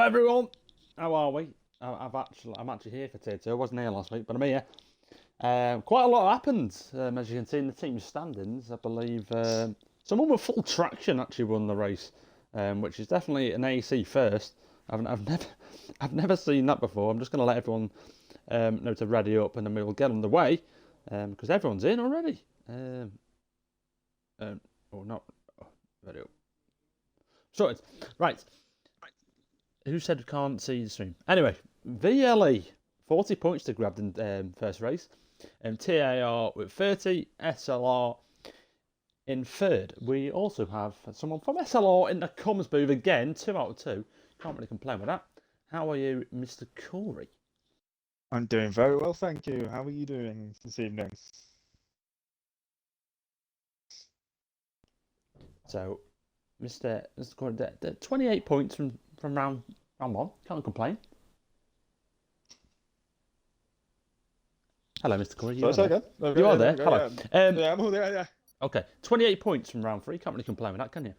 everyone, how are we? I'm actually here for tier 2. I wasn't here last week, but I'm here. Quite a lot happened, as you can see in the team standings. I believe someone with full traction actually won the race, which is definitely an AEC first. I've never seen that before. I'm just going to let everyone know to ready up, and then we will get on the way because everyone's in already. Not ready up. Sorted. Right. Who said we can't see the stream? Anyway, VLE, 40 points to grab in first race. TAR with 30, SLR in third. We also have someone from SLR in the comms booth again, 2 out of 2. Can't really complain with that. How are you, Mr. Corey? I'm doing very well, thank you. How are you doing this evening? So, Mr. Corey, 28 points from round 1. Can't complain. Hello, Mr. Corey. You are there? You are there? Hello. Yeah, I'm all there, yeah. Okay, 28 points from round 3. Can't really complain with that, can you?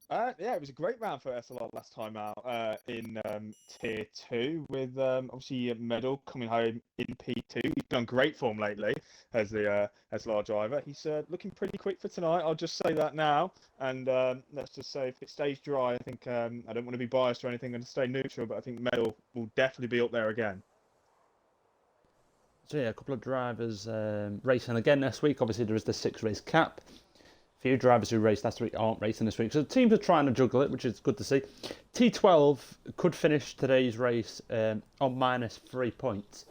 Yeah, it was a great round for SLR last time out in Tier 2 with obviously a medal coming home in P2. He's been on great form lately as the SLR driver. He's looking pretty quick for tonight, I'll just say that now. And let's just say if it stays dry, I think I don't want to be biased or anything and to stay neutral, but I think medal will definitely be up there again. So yeah, a couple of drivers racing again this week. Obviously, there is the 6-race cap. A few drivers who raced last week aren't racing this week. So the teams are trying to juggle it, which is good to see. T12 could finish today's race on -3 points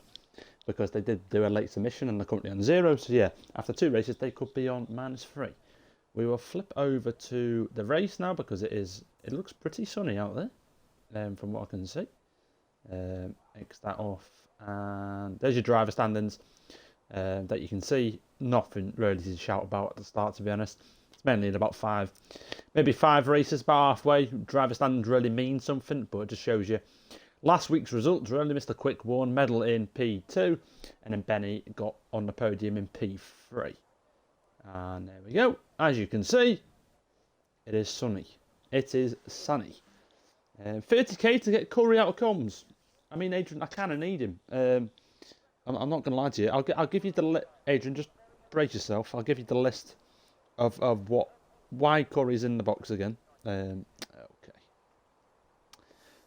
because they did do a late submission and they're currently on 0. So yeah, after 2 races, they could be on -3. We will flip over to the race now because it looks pretty sunny out there from what I can see. X that off. And there's your driver standings that you can see. Nothing really to shout about at the start, to be honest. It's mainly in about maybe 5 races, about halfway. Driver standings really mean something, but it just shows you last week's results. Really, Mr. Quick won, medal in P2, and then Benny got on the podium in P3. And there we go. As you can see, it is sunny. It is sunny. 30k to get Corey out of comms. I mean, Adrian, I kind of need him. I'm not going to lie to you. I'll give you the Adrian, just brace yourself. I'll give you the list of why Corey's in the box again. Okay.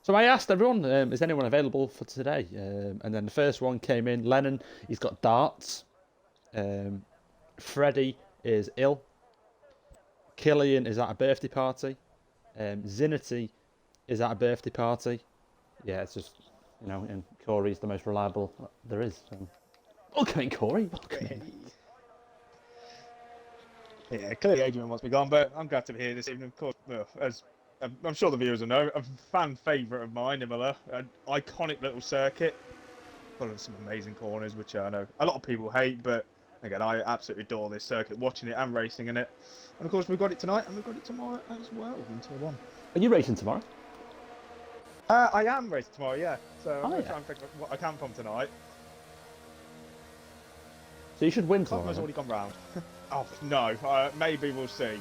So I asked everyone, is anyone available for today? And then the first one came in. Lennon, he's got darts. Freddie is ill. Killian is at a birthday party. Zinity is at a birthday party. Yeah, it's just, and Corey's the most reliable there is. Welcome in, Corey. Welcome in. Yeah, clearly Adrian wants me gone, but I'm glad to be here this evening. Of course, as I'm sure the viewers will know, a fan favourite of mine, Imola, an iconic little circuit, full of some amazing corners, which I know a lot of people hate, but again, I absolutely adore this circuit, watching it and racing in it. And of course, we've got it tonight, and we've got it tomorrow as well in Tier 1. Are you racing tomorrow? I am racing tomorrow, yeah. So I'm going to yeah. try and pick what I can from tonight. So you should win tomorrow. I've already gone round. Oh no, maybe we'll see.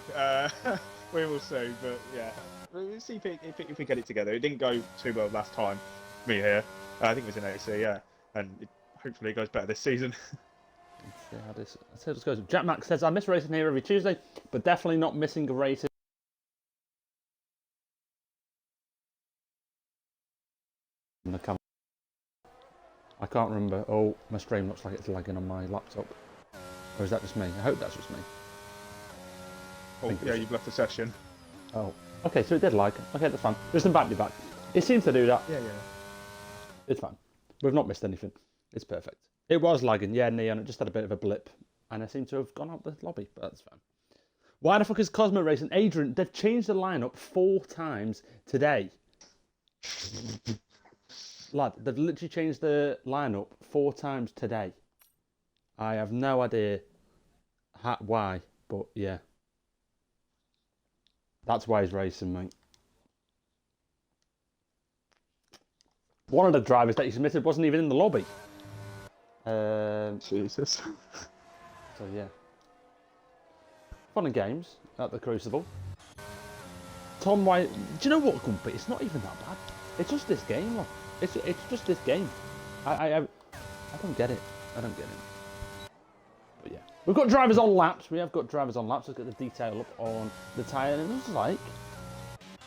We will see, but yeah, we'll see if we get it together. It didn't go too well last time. Me here, I think it was in AEC, yeah, and hopefully it goes better this season. Let's see how this goes. Jack Max says I miss racing here every Tuesday, but definitely not missing a race. The camera. I can't remember. Oh, my stream looks like it's lagging on my laptop. Or is that just me? I hope that's just me. Oh, yeah, you've left the session. Oh, okay, so it did lag. Okay, that's fine. Just invite me back. It seems to do that. Yeah. It's fine. We've not missed anything. It's perfect. It was lagging, yeah, Neon. It just had a bit of a blip. And I seem to have gone out the lobby, but that's fine. Why the fuck is Cosmo racing? Adrian, they've changed the lineup 4 times today. Lad, they've literally changed the lineup 4 times today. I have no idea why, but yeah. That's why he's racing, mate. One of the drivers that he submitted wasn't even in the lobby. Jesus. So yeah. Fun and games at the Crucible. Tom White, do you know what, Gumpy? It's not even that bad. It's just this game, look. It's just this game. I don't get it. I don't get it. But yeah, we've got drivers on laps. We have got drivers on laps. Let's get the detail up on the tyre, and it looks like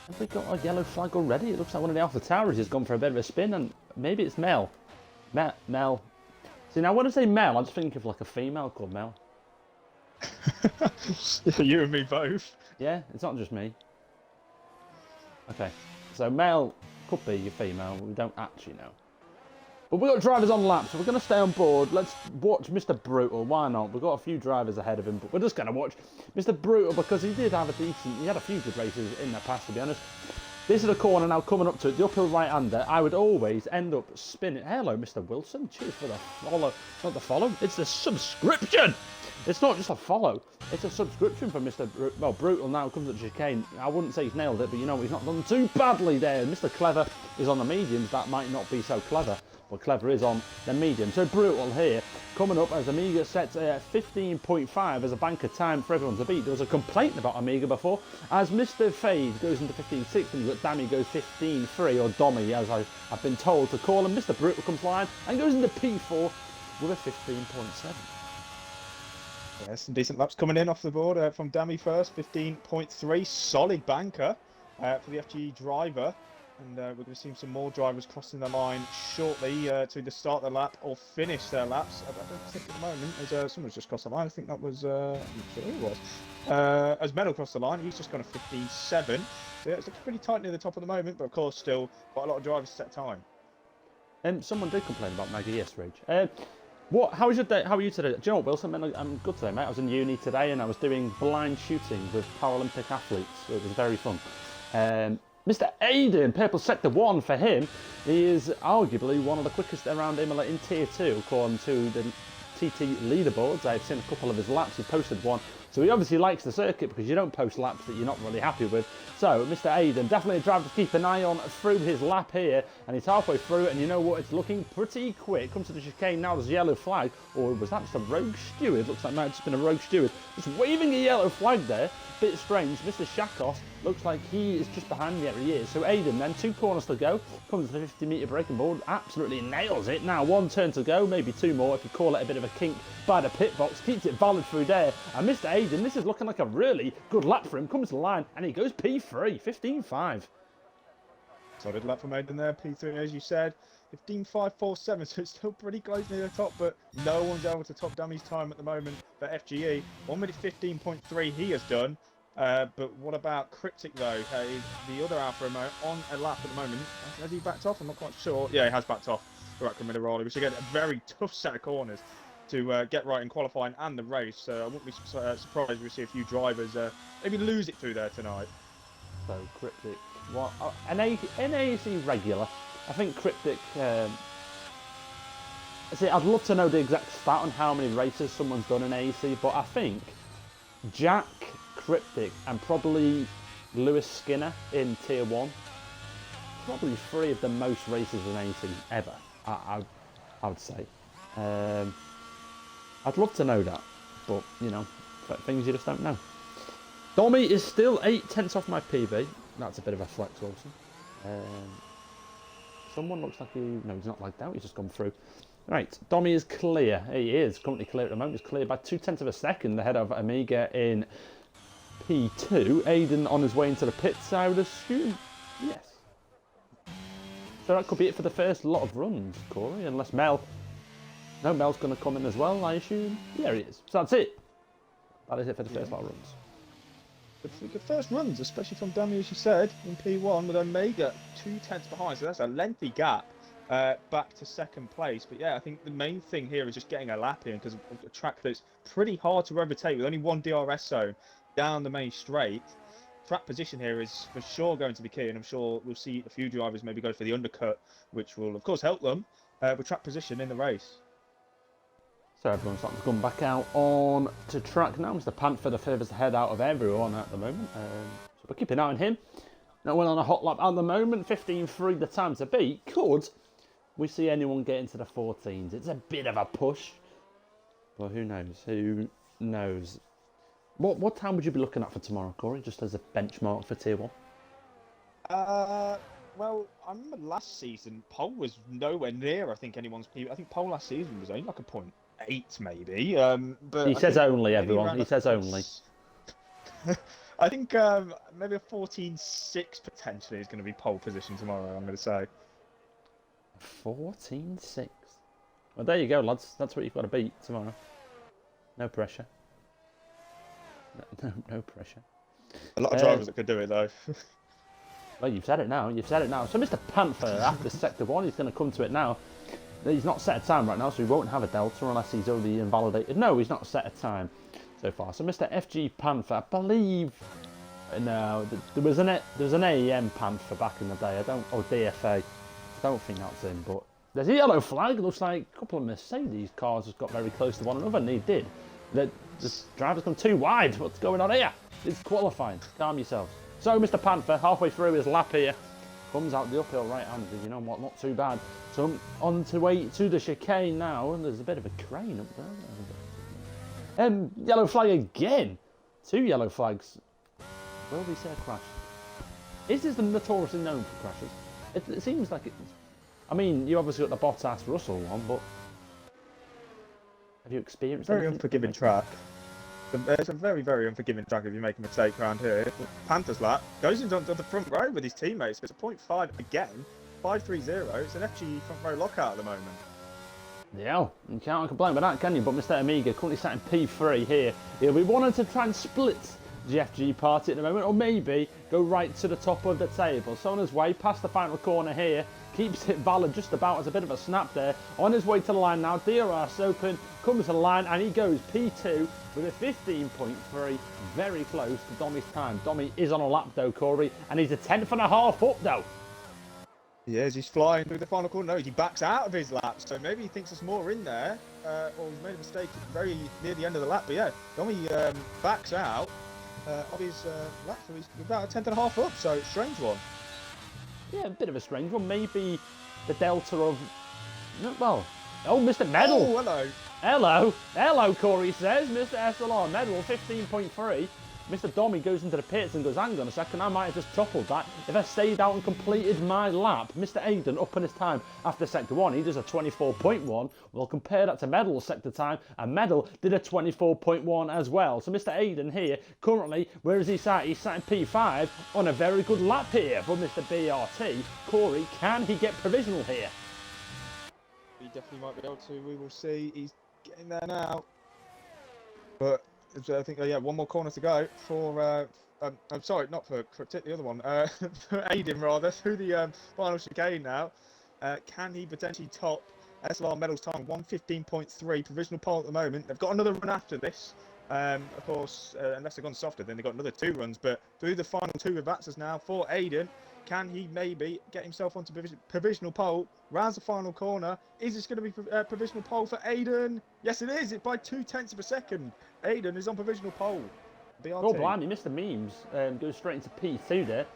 have we got a yellow flag already? It looks like one of the Alpha Tauris has gone for a bit of a spin, and maybe it's Mel. Mel. See, now when I say Mel, I just think of like a female called Mel. You and me both. Yeah, it's not just me. Okay, so Mel could be a female. We don't actually know. But we've got drivers on laps, so we're going to stay on board. Let's watch Mr. Brutal. Why not? We've got a few drivers ahead of him, but we're just going to watch Mr. Brutal because he did have he had a few good races in the past, to be honest. This is a corner now coming up to it, the uphill right-hander. I would always end up spinning. Hello, Mr. Wilson. Cheers for the follow. It's not the follow, it's the subscription. It's not just a follow, it's a subscription for Mr. Brutal now comes at chicane. I wouldn't say he's nailed it, but you know, he's not done too badly there. Mr. Clever is on the mediums. That might not be so clever. Well, Clever is on the medium. So Brutal here, coming up as Amiga sets 15.5 as a banker time for everyone to beat. There was a complaint about Amiga before, as Mr. Fade goes into 15.6 and you've got Dammy goes 15.3, or Dommy as I've been told to call him. Mr. Brutal comes line and goes into P4 with a 15.7. Yeah, some decent laps coming in off the board from Dammy first, 15.3, solid banker for the FGE driver. And we're going to see some more drivers crossing the line shortly to either start the lap or finish their laps. I don't think at the moment, someone's just crossed the line. I think that was, I'm sure it was. As Medal crossed the line, he's just gone a 15.7. So yeah, it's looking pretty tight near the top at the moment, but of course still quite a lot of drivers set time. Someone did complain about Maggie, yes, Rage. How was your day? How are you today? Do you know what, Wilson? I'm good today, mate. I was in uni today and I was doing blind shooting with Paralympic athletes. So it was very fun. Mr. Aiden, Purple Sector 1 for him. He is arguably one of the quickest around Imola in Tier 2, according to the TT leaderboards. I've seen a couple of his laps. He posted one. So he obviously likes the circuit because you don't post laps that you're not really happy with. So Mr. Aiden, definitely a driver to keep an eye on through his lap here. And he's halfway through it, and you know what? It's looking pretty quick. Comes to the chicane now, there's a yellow flag. Or was that just a rogue steward? Looks like it might have just been a rogue steward. Just waving a yellow flag there. Bit strange. Mr. Shakos looks like he is just behind me. Yeah, he is. So Aiden then, 2 corners to go. Comes to the 50-metre braking board. Absolutely nails it. Now 1 turn to go. Maybe 2 more if you call it a bit of a kink by the pit box. Keeps it valid through there. And Mr. Aiden, this is looking like a really good lap for him. Comes to the line and he goes P3. 15.5. Solid lap from Aiden there. P3 as you said. 15.547, so it's still pretty close near the top, but no one's able to top Dammy's time at the moment for FGE. 1 minute 15.3 he has done. But what about Cryptic though? The other Alfa Romeo on a lap at the moment. Has he backed off? I'm not quite sure. Yeah, he has backed off. We should get a very tough set of corners to get right in qualifying and the race. So I wouldn't be surprised if we see a few drivers maybe lose it through there tonight. So Cryptic, what? An AEC regular. I think Cryptic. See, I'd love to know the exact stat on how many races someone's done in AEC, but I think Jack, Cryptic, and probably Lewis Skinner in Tier 1. Probably 3 of the most races in AEC ever, I would say. I'd love to know that, but, you know, things you just don't know. Dommy is still 8/10 off my PB. That's a bit of a flex, Wilson. Someone looks like no, he's not lagged out, he's just gone through. Right, Dommy is clear. He is currently clear at the moment. He's clear by 0.2 of a second ahead of Amiga in P2. Aiden on his way into the pits, I would assume. Yes. So that could be it for the first lot of runs, Corey, unless Mel... No, Mel's going to come in as well, I assume. Yeah, he is. So that's it. That is it for the first lot of runs. Good first runs, especially from Dammy, as you said, in P1 with Omega 0.2 behind. So that's a lengthy gap back to second place. But yeah, I think the main thing here is just getting a lap in because a track that's pretty hard to overtake with only 1 DRS zone down the main straight. Track position here is for sure going to be key, and I'm sure we'll see a few drivers maybe go for the undercut, which will of course help them with track position in the race. So everyone's starting to come back out on to track now. Mr. Panther the furthest ahead out of everyone at the moment. So we're keeping an eye on him. No one on a hot lap at the moment. 15.3 the time to beat. Could we see anyone get into the 14s? It's a bit of a push. Well, who knows? Who knows? What time would you be looking at for tomorrow, Corey? Just as a benchmark for Tier 1? Well, I remember last season, pole was nowhere near. I think anyone's. I think pole last season was only like a point 8, maybe. But He I says think only, maybe everyone. around He a says point. only. I think maybe a 14-6 potentially is going to be pole position tomorrow. I'm going to say. 14-6. Well, there you go, lads. That's what you've got to beat tomorrow. No pressure. No pressure. A lot of drivers that could do it though. Well, you've said it now. You've said it now. So Mr. Panther, after Sector 1, he's going to come to it now. He's not set a time right now, so he won't have a Delta unless he's already invalidated. No, he's not set a time so far. So Mr. FG Panther, I believe... No, there was an AEM Panther back in the day. Or DFA. I don't think that's him, but... There's a yellow flag. It looks like a couple of Mercedes cars just got very close to one another, and they did. The driver's gone too wide. What's going on here? It's qualifying. Calm yourselves. So, Mr. Panther, halfway through his lap here, comes out the uphill right-handed, you know what, not too bad. So, on to the chicane now, and there's a bit of a crane up there. Yellow flag again. 2 yellow flags. Will we see a crash? Is this notoriously known for crashes? It seems like it's... I mean, you obviously got the Bottas Russell one, but... Have you experienced Very anything? unforgiving track. It's a very, very unforgiving track if you make a mistake around here. Panther's lap goes into the front row with his teammates. It's a 0.5 again. 5.30. It's an FG front row lockout at the moment. Yeah, you can't complain with that, can you? But Mr. Amiga currently sat in P3 here. He'll be wanting to try and split the FG party at the moment, or maybe go right to the top of the table. So on his way past the final corner here, keeps it valid just about as a bit of a snap there. On his way to the line now, DRS open, comes to the line, and he goes P2 with a 15.3, very close to Dommy's time. Dommy is on a lap though, Corey, and he's a 10th and a half up though. He is, he's flying through the final corner. No, he backs out of his lap, so maybe he thinks there's more in there, or he's made a mistake very near the end of the lap. But yeah, Dommy backs out of his lap, so he's about a 10th and a half up, so strange one. Yeah, a bit of a strange one. Maybe the delta of... Well, oh, Mr. Medal. Oh, hello. Hello, Corey says. Mr. SLR Medal, 15.3. Mr. Dommy goes into the pits and goes, hang on a second, I might have just toppled that. If I stayed out and completed my lap, Mr. Aiden up on his time after Sector 1, he does a 24.1. We'll compare that to Medal's Sector time, and Medal did a 24.1 as well. So Mr. Aiden here, currently, where is he sat? He's sat in P5 on a very good lap here. But Mr. BRT, Corey, can he get provisional here? He definitely might be able to. We will see. He's getting there now. But I think, yeah, one more corner to go for... I'm sorry, not for the other one. For Aiden, rather, through the final chicane now. Can he potentially top SLR Medal's time? 1:15.3, provisional pole at the moment. They've got another run after this. Of course, unless they've gone softer, then they've got another 2 runs. But through the final 2 revatsas now for Aiden. Can he maybe get himself onto provisional pole? Rounds the final corner. Is this going to be provisional pole for Aiden? Yes, it is. It's by 0.2 of a second. Aiden is on provisional pole. BRT. Oh, blimey, Mr. Memes goes straight into P2 there.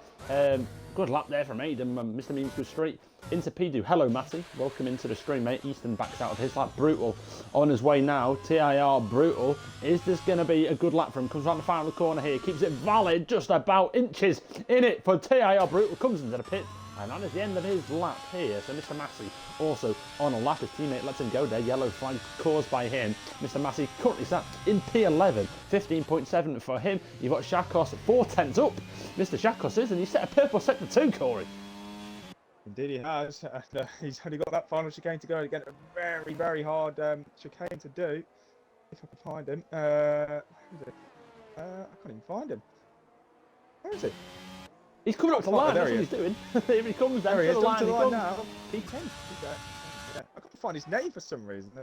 Good lap there from Aiden. Mr. Memes goes straight into P2. Hello, Matty. Welcome into the stream, mate. Easton backs out of his lap. Brutal on his way now. TIR Brutal. Is this going to be a good lap for him? Comes around the final corner here. Keeps it valid. Just about inches in it for TIR Brutal. Comes into the pit. And that is the end of his lap here. So Mr. Massey also on a lap. His teammate lets him go there. Yellow flag caused by him. Mr. Massey currently sat in P11. 15.7 for him. You've got Shakos 4/10 up. Mr. Shakos is, and he's set a purple sector 2, Corey. Indeed he has. He's only got that final chicane to go to get a very, very hard chicane to do. If I can find him. Where is it? I can't even find him. Where is he? He's coming up to the line, that's what he's doing. Here he comes down to the line, now. P10. Yeah, I can't find his name for some reason. I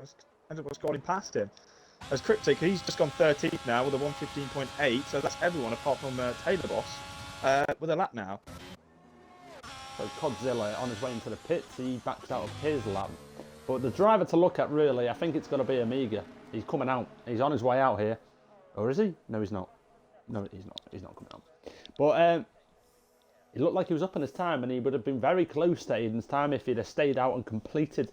ended up scrolling past him. As Cryptic, he's just gone 13th now with a 1:15.8, so that's everyone apart from Taylor Boss with a lap now. So Codzilla on his way into the pits, he backs out of his lap. But the driver to look at really, I think it's got to be Amiga. He's coming out. He's on his way out here. Or is he? No, he's not. No, he's not. He's not coming out. But it looked like he was up on his time, and he would have been very close to Aiden's time if he'd have stayed out and completed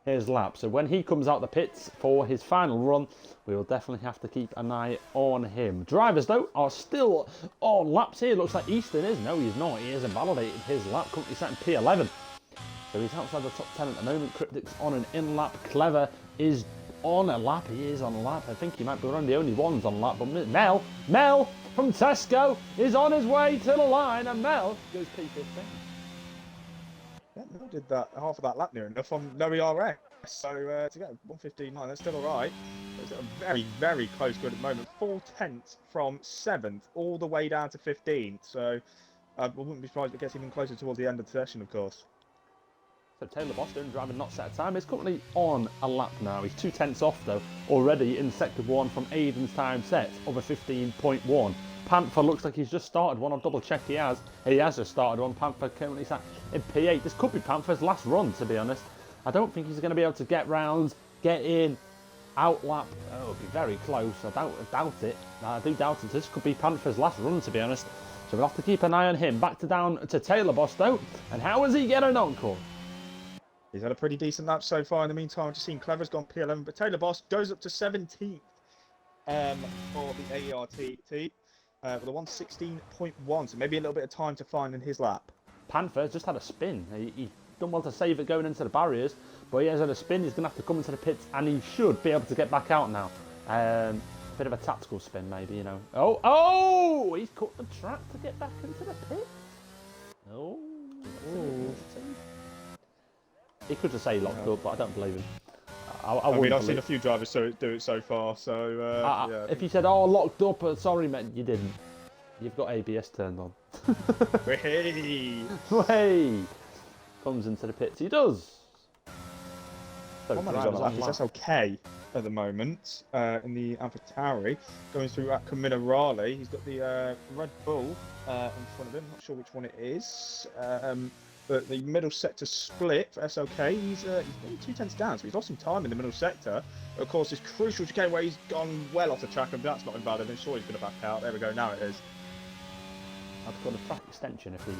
his lap. So when he comes out the pits for his final run, we will definitely have to keep an eye on him. Drivers, though, are still on laps here. Looks like Easton is. No, he's not. He has invalidated his lap. Currently sat in P11. So he's outside the top 10 at the moment. Cryptic's on an in-lap. Clever is on a lap. He is on a lap. I think he might be one of the only ones on a lap. But Mel from Tesco is on his way to the line. And Mel goes P15. Yeah, Mel did that half of that lap near enough on no ERS. So to get 1:15.9, that's still all right. It's a very, very close good at the moment. 4/10 from 7th all the way down to 15th. So I wouldn't be surprised if it gets even closer towards the end of the session, of course. So Taylor Boston, driving not set a time, is currently on a lap now. He's 2/10 off, though, already in sector 1 from Aiden's time set of a 15.1. Panther looks like he's just started one. I'll double check he has. He has just started one. Panther currently sat in P8. This could be Panther's last run, to be honest. I don't think he's going to be able to get round, get in, outlap. Oh, it'll be very close. I doubt it. I do doubt it. This could be Panther's last run, to be honest. So we'll have to keep an eye on him. Back down to Taylor Boss, though. And how is he getting on, Cor? He's had a pretty decent lap so far. In the meantime, I've just seen Clever's gone P11, but Taylor Boss goes up to 17th for the AERT with a 1:16.1. So maybe a little bit of time to find in his lap. Panther's just had a spin. He done well to save it going into the barriers, but he has had a spin. He's going to have to come into the pits, and he should be able to get back out now. Bit of a tactical spin, maybe, you know. Oh! He's cut the track to get back into the pit. Oh. He could just say he locked up, but I don't believe him. I mean, I've seen a few drivers do it so far, so yeah. If you said, oh, locked up, sorry, mate, you didn't. You've got ABS turned on. Hey! Comes into the pits. He does. So that's okay at the moment in the AlphaTauri. Going through at Minerale. He's got the Red Bull in front of him. Not sure which one it is. But the middle sector split for SLK, he's only 2/10 down, so he's lost some time in the middle sector. But of course, this crucial chicane where he's gone well off the track, and that's not invalid. I'm sure he's going to back out. There we go, now it is. I've got a track extension if it's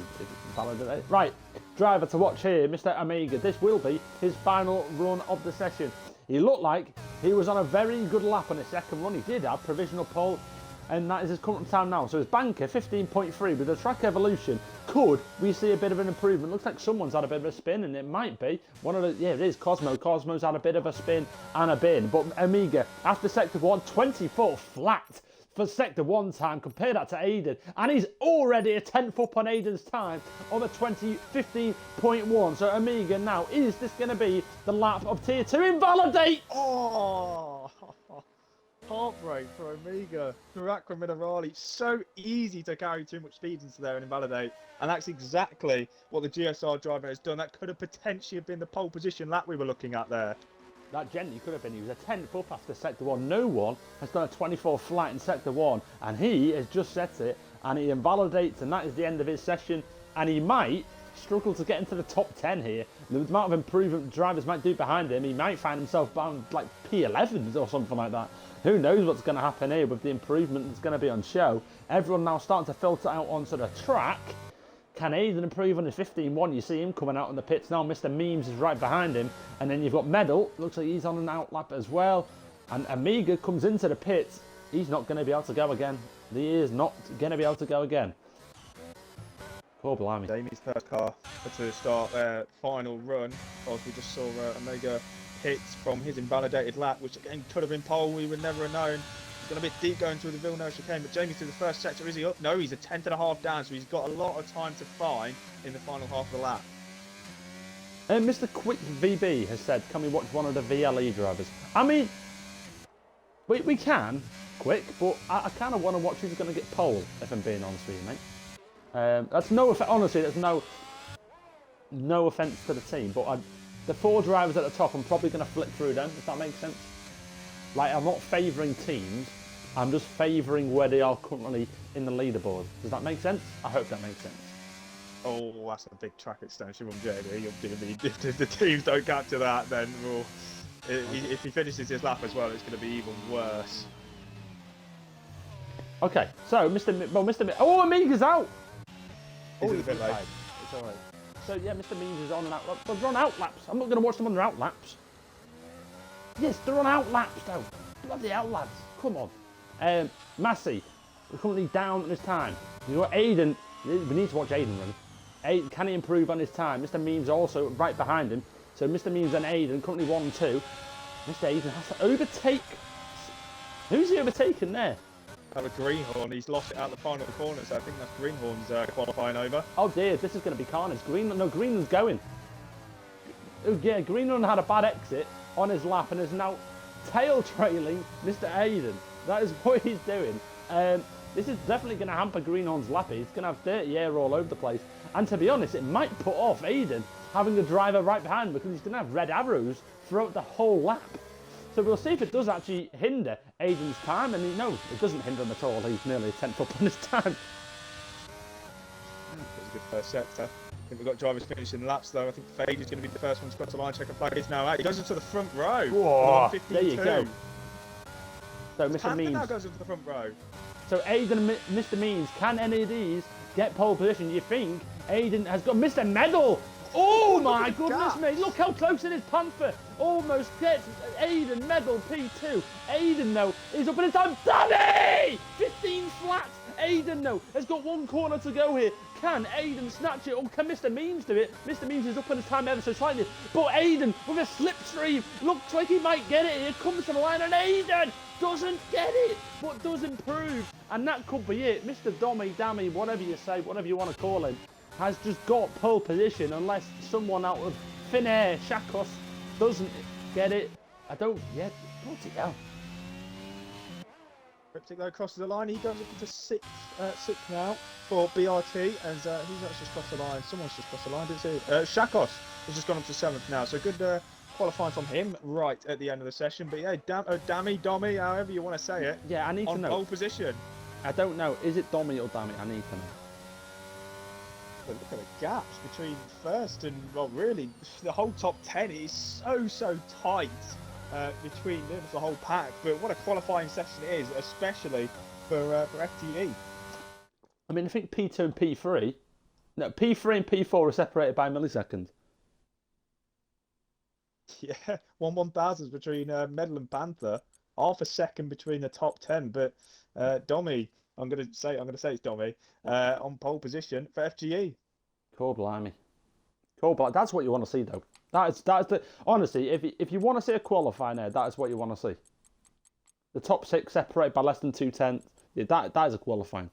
valid. Right, driver to watch here, Mr. Amiga. This will be his final run of the session. He looked like he was on a very good lap on his second run. He did have provisional pole, and that is his current time now. So his banker, 15.3, with the track evolution, could we see a bit of an improvement? Looks like someone's had a bit of a spin, and it might be one of the, yeah, it is Cosmo. Cosmo's had a bit of a spin and a bin. But Amiga, after sector 1, 24 flat for sector 1 time. Compare that to Aiden, and he's already a 10th up on Aiden's time of a 15.1. So Amiga now, is this going to be the lap of tier 2? Invalidate! Oh! Heartbreak for Amiga. Through Minerale. So easy to carry too much speed into there and invalidate. And that's exactly what the GSR driver has done. That could have potentially been the pole position lap we were looking at there. That gently could have been. He was a 10th up after sector 1. No one has done a 24 flat in sector 1. And he has just set it. And he invalidates. And that is the end of his session. And he might struggle to get into the top 10 here. The amount of improvement drivers might do behind him, he might find himself bound like P11s or something like that. Who knows what's going to happen here with the improvement that's going to be on show. Everyone now starting to filter out onto the track. Can Aiden improve on his 15.1? You see him coming out on the pits now. Mr. Memes is right behind him. And then you've got Medal. Looks like he's on an outlap as well. And Amiga comes into the pits. He's not going to be able to go again. He is not going to be able to go again. Poor blimey. Jamie's first car to start their final run. As we just saw Omega hits from his invalidated lap, which again could have been pole. We would never have known. He's gone a bit deep going through the Villeneuve chicane, but Jamie through the first sector. Is he up? No, he's a 10.5 down, so he's got a lot of time to find in the final half of the lap. And Mr. Quick VB has said, can we watch one of the VLE drivers? I mean, we can, Quick, but I kind of want to watch who's going to get pole, if I'm being honest with you, mate. That's no offense, honestly, there's no offence to the team, but the 4 drivers at the top, I'm probably going to flick through them, if that makes sense. Like, I'm not favouring teams, I'm just favouring where they are currently in the leaderboard. Does that make sense? I hope that makes sense. Oh, that's a big track extension from JD. If the teams don't capture that, then if he finishes his lap as well, it's going to be even worse. Okay, so oh, Amiga's out! Oh, he's a bit late. It's alright. So yeah, Mr. Memes is on and out. They're on outlaps. I'm not going to watch them on their outlaps. Yes, they're on out laps though. Bloody hell, lads. Come on. Massey, we're currently down at this time. You've got Aiden. We need to watch Aiden run. Can he improve on his time? Mr. Memes also right behind him. So Mr. Memes and Aiden currently 1-2. Mr. Aiden has to overtake. Who's he overtaken there? A Greenhorn. He's lost it out the final corner, so I think that's Greenhorn's qualifying over. Oh dear, this is going to be carnage. Greenland's going. Oh yeah, Greenland had a bad exit on his lap and is now tail trailing Mr. Aiden. That is what he's doing. This is definitely going to hamper Greenhorn's lap. He's going to have dirty air all over the place. And to be honest, it might put off Aiden having a driver right behind because he's going to have red arrows throughout the whole lap. So we'll see if it does actually hinder Aiden's time. And no, it doesn't hinder him at all. He's nearly a tenth up on his time. That was a good first sector. I think we've got drivers finishing laps though. I think Fade is going to be the first one to cross the line. Checker flag is now out. He goes into the front row. Whoa, there you go. So Mr. Panther Memes now goes into the front row. So Aiden and Mr. Memes, can any of these get pole position? You think Aiden has got Mr. Medal? Oh my goodness me! Look how close it is. Panther almost gets Aiden Medal P2. Aiden though is up in his time. Danny! 15 flats. Aiden though has got one corner to go here. Can Aiden snatch it or can Mr. Memes do it? Mr. Memes is up in his time ever so slightly. But Aiden with a slipstream looks like he might get it. Here comes to the line and Aiden doesn't get it, but does improve. And that could be it. Mr. Dommy, Dammy, whatever you say, whatever you want to call him, has just got pole position unless someone out of thin air, Shakos, doesn't get it. I don't, yeah, bloody hell. Cryptic though crosses the line. He goes up into sixth now for BRT. As who's actually just crossed the line? Someone's just crossed the line, didn't see? Shakos has just gone up to 7th now. So good qualifying from him right at the end of the session. But yeah, Dammy, Dommy, however you want to say it. Yeah, I need to know. On pole position. I don't know. Is it Dommy or Dammy? I need to know. But look at the gaps between first and, well, really, the whole top 10 is so tight between the whole pack. But what a qualifying session it is, especially for FTE. I mean, I think P2 and P3, no, P3 and P4 are separated by milliseconds. Yeah, 1/1000 between Medal and Panther, half a second between the top 10. But Dommy, I'm gonna say it's Dommy on pole position for FGE. Cool, blimey. Cool, but that's what you want to see, though. That's the honestly, if you want to see a qualifying there, that is what you want to see. The top 6 separated by less than 2/10. Yeah, that is a qualifying.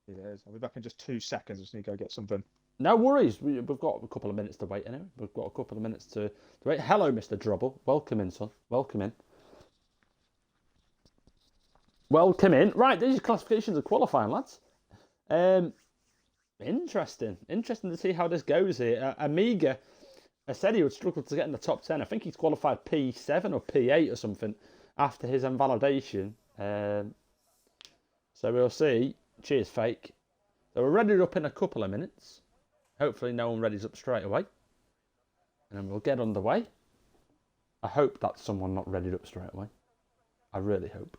It is. I'll be back in just 2 seconds. I just need to go get something. No worries. We've got a couple of minutes to wait anyway. We've got a couple of minutes to wait. Hello, Mr. Drubble. Welcome in, son. Welcome in. Welcome in. Right, these are classifications of qualifying, lads. Interesting to see how this goes here. Amiga, I said he would struggle to get in the top 10. I think he's qualified P7 or P8 or something after his invalidation. So we'll see. Cheers, fake. So we're readied up in a couple of minutes. Hopefully no one readies up straight away. And then we'll get underway. I hope that's someone not readied up straight away. I really hope.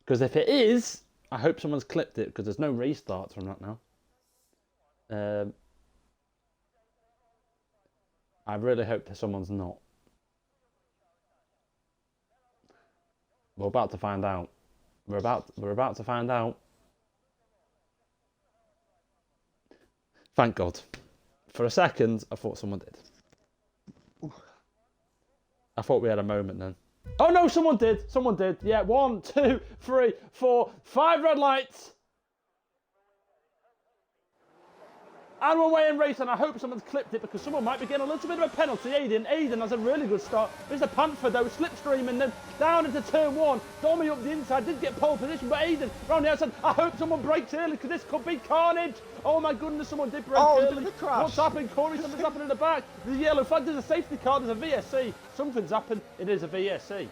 Because if it is, I hope someone's clipped it because there's no restarts from that now. I really hope that someone's not. We're about to find out. We're about to find out. Thank God. For a second, I thought someone did. Ooh. I thought we had a moment then. Oh no, someone did. Someone did. Yeah, 1, 2, 3, 4, 5 red lights. And we're away in race, and I hope someone's clipped it because someone might be getting a little bit of a penalty. Aiden has a really good start. Mr. Panther, though, slipstreaming them down into turn 1. Dommy up the inside, did get pole position, but Aiden round the outside. I hope someone breaks early because this could be carnage. Oh my goodness, someone did break early. What's happened, Corey? Something's happened in the back. There's a yellow flag, there's a safety car, there's a VSC. Something's happened. It is a VSC.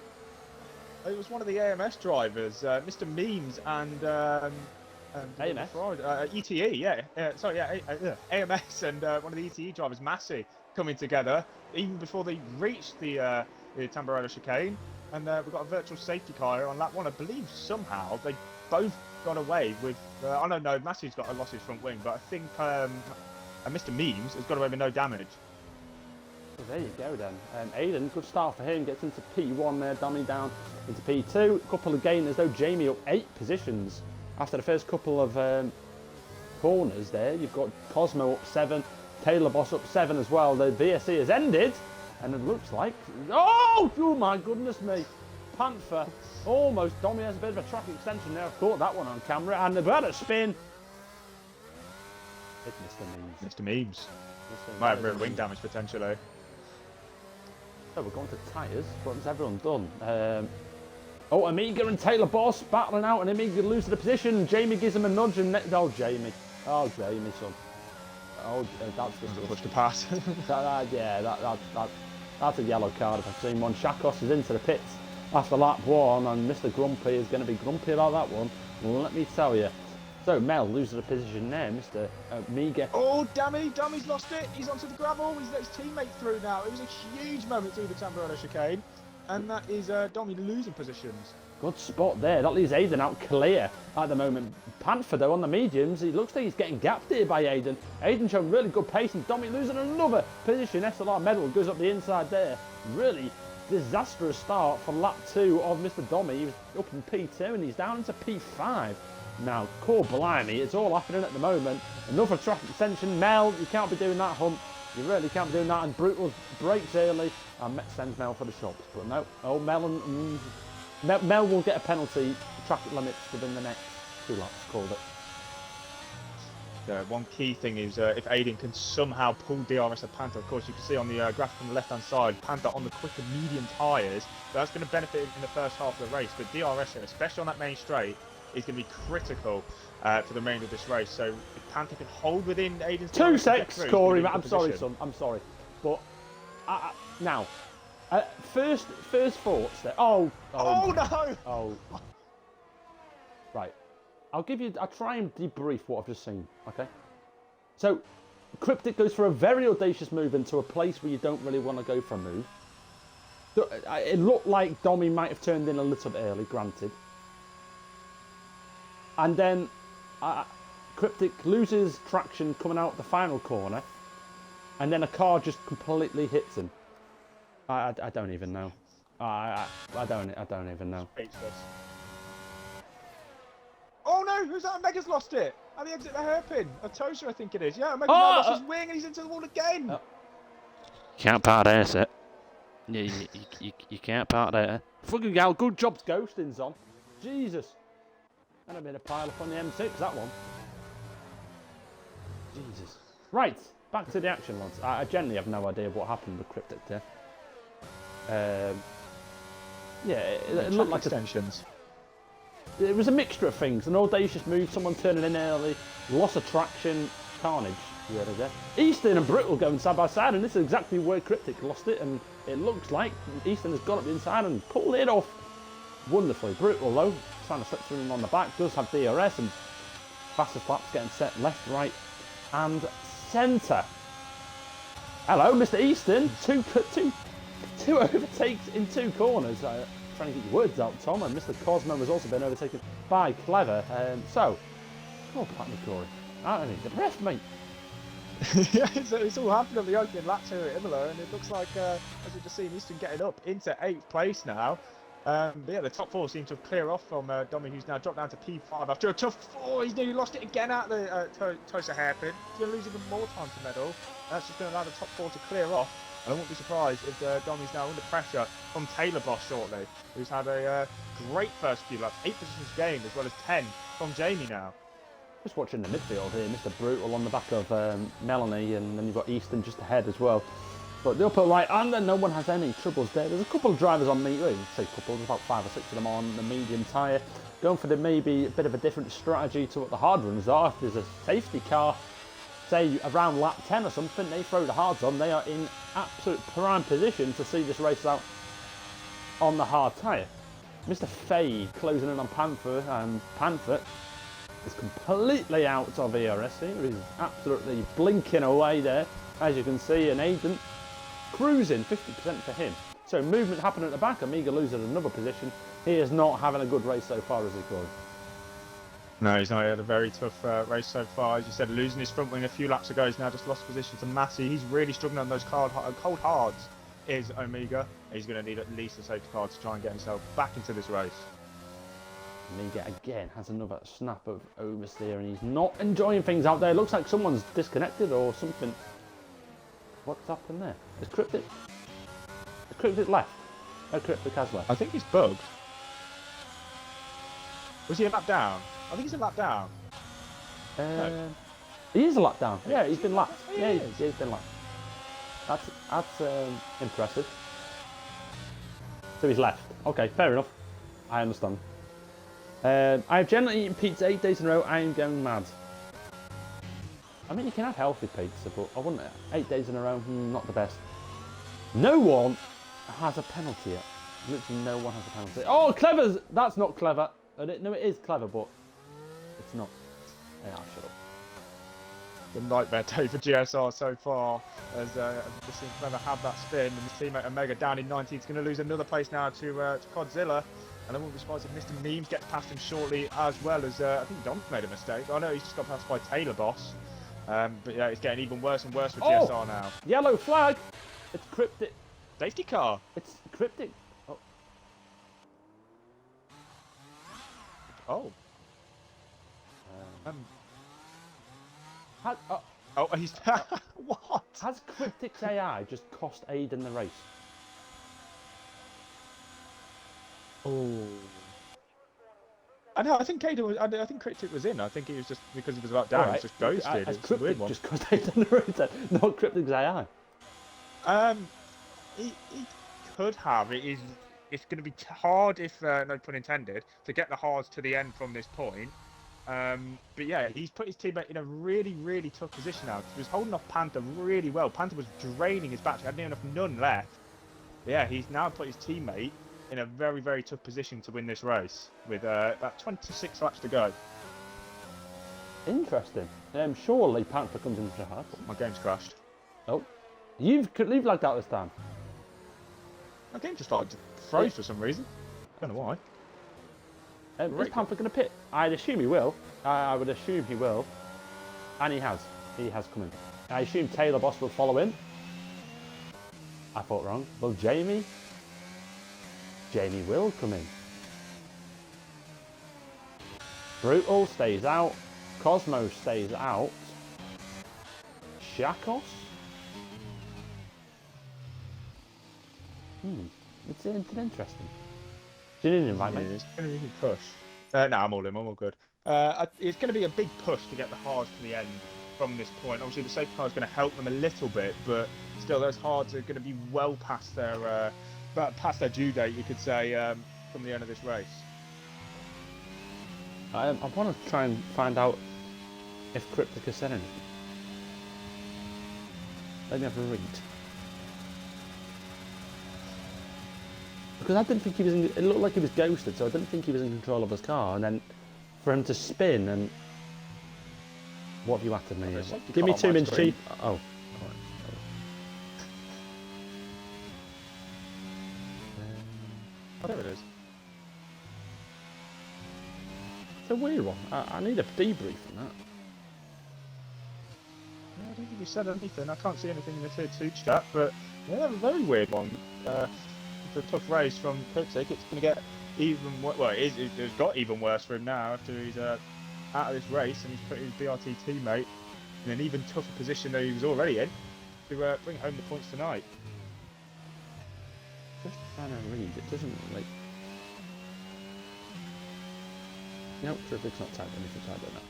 It was one of the AMS drivers, Mr. Memes and AMS? ETE, yeah. AMS and one of the ETE drivers, Massey, coming together even before they reached the Tamburello chicane. And we've got a virtual safety car on lap 1. I believe somehow they both got away with... I don't know, Massey's lost his front wing, but I think Mr. Memes has got away with no damage. So there you go then. Aiden, good start for him. Gets into P1 there. Dommy down into P2. A couple of gainers though. Jamie up 8 positions after the first couple of corners there. You've got Cosmo up 7. Taylor Boss up 7 as well. The VSE has ended. And it looks like... Oh my goodness me. Panther. Almost. Dommy has a bit of a track extension there. I've caught that one on camera. And about a spin. It's Mr. Memes. Mr. Memes. Might have real wing damage potentially. So we're going to tyres. What's everyone done? Oh, Amiga and Taylor Boss battling out, and Amiga loses the position. Jamie gives him a nudge, and Jamie, son. Oh, that's just push to pass. That's a yellow card if I've seen one. Shakos is into the pits after lap 1, and Mr. Grumpy is going to be grumpy about that one. Well, let me tell you. So Mel loses a position there, Mr. Amiga. Oh, Dammy's lost it. He's onto the gravel. He's let his teammate through now. It was a huge moment through the Tamburello chicane, and that is Dommy losing positions. Good spot there. That leaves Aiden out clear at the moment. Panther, though, on the mediums. He looks like he's getting gapped here by Aiden. Aiden showing really good pace, and Dommy losing another position. SLR medal goes up the inside there. Really disastrous start for lap 2 of Mr. Dommy. He was up in P2, and he's down into P5. Now, core blimey, it's all happening at the moment. Another track extension. Mel, you can't be doing that, Hunt. You really can't be doing that. And Brutal breaks early and sends Mel for the shops. But no, oh, Mel will get a penalty traffic limits within the next 2 laps, called it. One key thing is if Aiden can somehow pull DRS of Panther. Of course, you can see on the graphic on the left-hand side, Panther on the quicker medium tyres. That's going to benefit in the first half of the race. But DRS, especially on that main straight, is going to be critical for the remainder of this race. So if Panther can hold within Aiden's 2 secs, Corey. I'm sorry, son. I'm sorry, but now first thoughts there. Oh no! Oh, right. I'll try and debrief what I've just seen. Okay. So Cryptic goes for a very audacious move into a place where you don't really want to go for a move. So, it looked like Dommy might have turned in a little bit early, granted. And then Cryptic loses traction coming out the final corner, and then a car just completely hits him. I don't even know. I don't even know. Speechless. Oh no! Who's that? Omega's lost it at the exit of the hairpin. A Tosa, I think it is. Yeah, Omega's now lost his wing, and he's into the wall again. Can't part ace it. You can't part it. Fucking hell! Good job, ghosting's on. Jesus. And I've been a pile up on the M6, that one. Jesus. Right, back to the action, lads. I genuinely have no idea what happened with Cryptic there. Yeah, it looked like extensions. It was a mixture of things. An audacious move, someone turning in early, loss of traction, carnage. Really there. Easton and Brittle going side by side, and this is exactly where Cryptic lost it, and it looks like Easton has gone up the inside and pulled it off wonderfully. Brutal though, trying to slip through him on the back, does have DRS, and faster flaps getting set left, right, and centre. Hello, Mr. Easton. Two overtakes in 2 corners. Trying to get your words out, Tom. And Mr. Cosmo has also been overtaken by Clever. So, come on, Pat Corey. I don't need the breath, mate. Yeah, it's all happened on the opening laps here at Imola, and it looks like, as we've just seen, Easton getting up into 8th place now. But yeah, the top 4 seem to have cleared off from Dommy, who's now dropped down to P5 after a tough 4. He's nearly lost it again out of the Tosa hairpin. He's going to lose even more time to medal. That's just going to allow the top 4 to clear off. And I won't be surprised if Dommy's now under pressure from Taylor Boss shortly, who's had a great first few laps, 8 positions gained, as well as 10 from Jamie now. Just watching the midfield here, Mr. Brutal on the back of Melanie, and then you've got Easton just ahead as well. But the upper right, and then no one has any troubles there. There's a couple of drivers on me, well, say a couple, there's about 5 or 6 of them on the medium tyre, going for maybe a bit of a different strategy to what the hard runs are. If there's a safety car, say around lap 10 or something, they throw the hards on, they are in absolute prime position to see this race out on the hard tyre. Mr. Fade closing in on Panther, and Panther is completely out of ERS here. He's absolutely blinking away there, as you can see, and Aiden cruising 50% for him. So movement happening at the back. Amiga loses another position. He is not having a good race so far, as he could. No, he's not. He had a very tough race so far. As you said, losing his front wing a few laps ago, he's now just lost position to Massey. He's really struggling on those cold hards. Is Omega. He's going to need at least a safety car to try and get himself back into this race. Omega again has another snap of oversteer, and he's not enjoying things out there. Looks like someone's disconnected or something. What's happened there? Is Cryptic left? No, Cryptic has left. I think he's bugged. Was he a lap down? I think he's a lap down. No. He is a lap down. Yeah, he's been lapped. He Yeah, is. he's been lapped. That's impressive. So he's left. Okay, fair enough. I understand. I've generally eaten pizza 8 days in a row. I am going mad. I mean, you can have healthy pizza, but I wouldn't. 8 days in a row, not the best. No one has a penalty yet. Literally no one has a penalty. Oh, clever! That's not clever. No, it is clever, but it's not. Yeah, shut up. The nightmare day for GSR so far, as just seems clever have that spin, and his teammate Omega down in 19th. He's going to lose another place now to Godzilla, and I wouldn't be surprised if Mr. Memes gets past him shortly, as well as I think Dom's made a mistake. I know he's just got passed by Taylor Boss, but yeah, it's getting even worse and worse for GSR now. Yellow flag. It's Cryptic. Safety car. It's Cryptic. Oh. He's what? Has Cryptic's AI just cost Aiden the race? Oh. I know. I think Aiden was. I think Cryptic was in. I think it was just because he was about down. Right. He just ghosted. Has It's a weird Cryptic one. just cost Aiden the race then? Not Cryptic's AI. He could have. It's going to be hard, if no pun intended, to get the hards to the end from this point. But yeah, he's put his teammate in a really, really tough position now. He was holding off Panther really well. Panther was draining his battery, had near enough none left. But yeah, he's now put his teammate in a very, very tough position to win this race with about 26 laps to go. Interesting. Surely Panther comes into the hard. My game's crashed. Oh, you've lagged out this time. My game just started to froze for some reason. I don't know why. Is Panther going to pit? I'd assume he will. I would assume he will. And he has. He has come in. I assume Taylor Boss will follow in. I thought wrong. Well, Jamie will come in. Brutal stays out. Cosmo stays out. Shakos? It's interesting. Do you need an invite, mate? It's going to be a push. No, I'm all in. I'm all good. It's going to be a big push to get the hards to the end from this point. Obviously, the safety car is going to help them a little bit, but still, those hards are going to be well past their due date, you could say, from the end of this race. I want to try and find out if Cryptic has said anything. Let me have a read. Because I didn't think he was it looked like he was ghosted, so I didn't think he was in control of his car. And then for him to spin and... What have you added me? Give me 2 minutes cheap. Oh. Oh, there it is. It's a weird one. I need a debrief on that. I don't think you said anything. I can't see anything in the tier 2 chat, but yeah, a very weird one. It's a tough race from Cryptic. It's going to get even worse. Well, it's got even worse for him now after he's out of this race and he's put his BRT teammate in an even tougher position than he was already in to bring home the points tonight. Just trying to read. It doesn't like. No, Cryptic's not typed anything, so I don't know.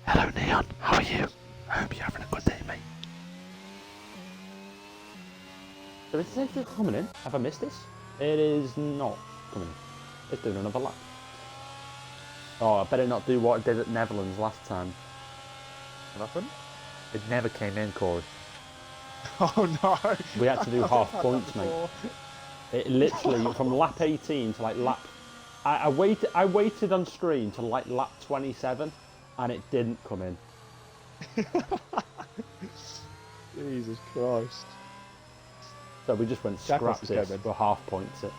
Hello, Neon. How are you? I hope you're having a good day, mate. So is it coming in? Have I missed this? It is not coming in. It's doing another lap. Oh, I better not do what it did at Netherlands last time. What happened? It never came in, Corey. Oh no! We had to do half points, mate. It literally, from lap 18 to like lap... I waited on screen to like lap 27 and it didn't come in. Jesus Christ. So we just went scrap this for half points it.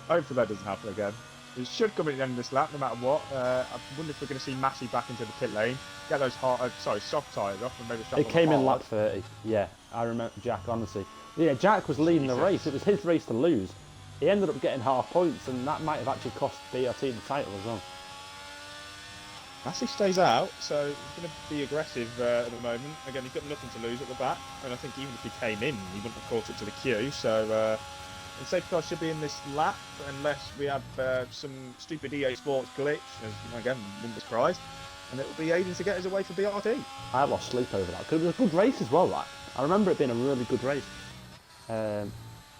Hopefully that doesn't happen again. It should come in the end of this lap, no matter what. I wonder if we're going to see Massey back into the pit lane. Get those soft tyres off and maybe strap It on came in hard. lap 30. Yeah, I remember Jack, honestly. Yeah, Jack was leading the race. It was his race to lose. He ended up getting half points, and that might have actually cost BRT the title as well. Massey stays out, so he's going to be aggressive at the moment. Again, he's got nothing to lose at the back, and I think even if he came in, he wouldn't have caught it to the queue. So the safety car should be in this lap, unless we have some stupid EA Sports glitch, as again, wouldn't be surprised. And it will be Aiden to get us away for BRT. I lost sleep over that, because it was a good race as well, right? I remember it being a really good race.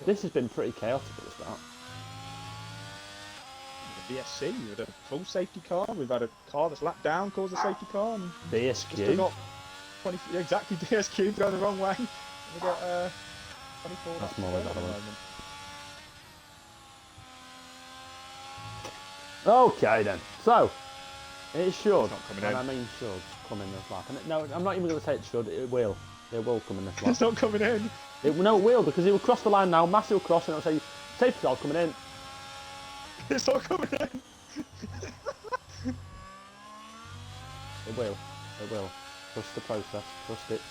This has been pretty chaotic at the start. BSC, we've had a full safety car, we've had a car that's lapped down, caused a safety car, and BSQ. got 20, exactly, BSQ going the wrong way. We've got 24 That's more like that one. Okay then, so it should, and I mean should, come in this lap. And no, I'm not even going to say it should, it will. It will come in this lap. It's not coming in. No, it will, because it will cross the line now, Massey will cross, and it'll say, safety car coming in. It's not coming in. It will. It will. Trust the process. Trust it.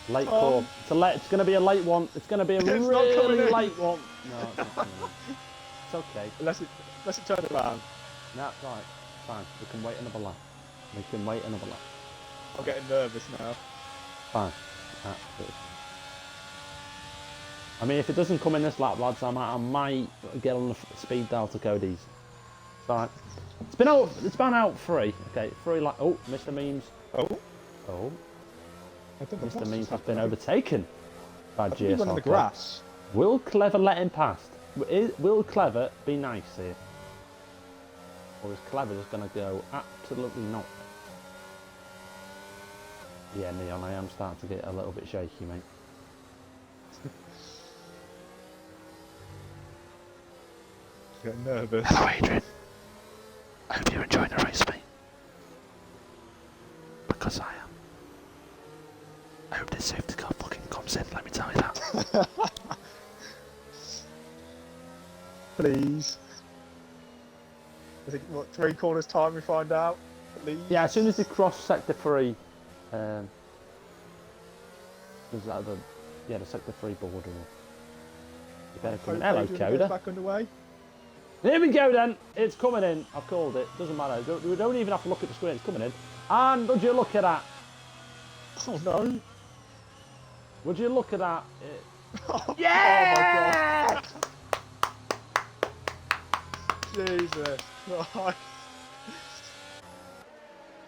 Late call. It's going to be a late one. It's going to be a really late one. No, it's not coming in. It's okay. Unless it turns around. No, it's right. It's fine. We can wait another lap. We can wait another lap. I'm getting nervous now. Fine. Absolutely. I mean, if it doesn't come in this lap, lads, I might get on the speed dial to Cody's. It's alright. It's been out 3. Okay, 3 lap. Oh, Mr. Memes. Oh. Mr. Memes has been overtaken by GSR. On the grass. Will Clever let him past? Will Clever be nice here? Or is Clever just going to go absolutely not? Yeah, Neon, I am starting to get a little bit shaky, mate. Getting nervous. Hello, Adrian. I hope you're enjoying the race, mate. Because I am. I hope this safety car fucking comes in, let me tell you that. Please. I think, what, 3 corners time we find out? Please? Yeah, as soon as you cross sector 3, there's that the sector 3 border. You better come in. Hello, Coda. Back underway. Here we go then, it's coming in, I've called it, doesn't matter, we don't even have to look at the screen, it's coming in. And would you look at that? Oh no. Would you look at that? Yeah! Oh my god. Jesus Christ.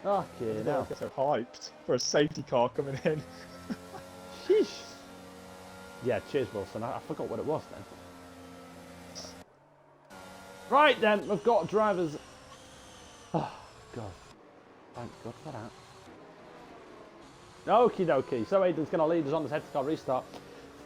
Okay, now. I get so hyped for a safety car coming in. Sheesh. Yeah, cheers Wilson, I forgot what it was then. Right then, we've got drivers. Oh, God. Thank God for that. Okie dokie. So Aiden's going to lead us on the safety car restart.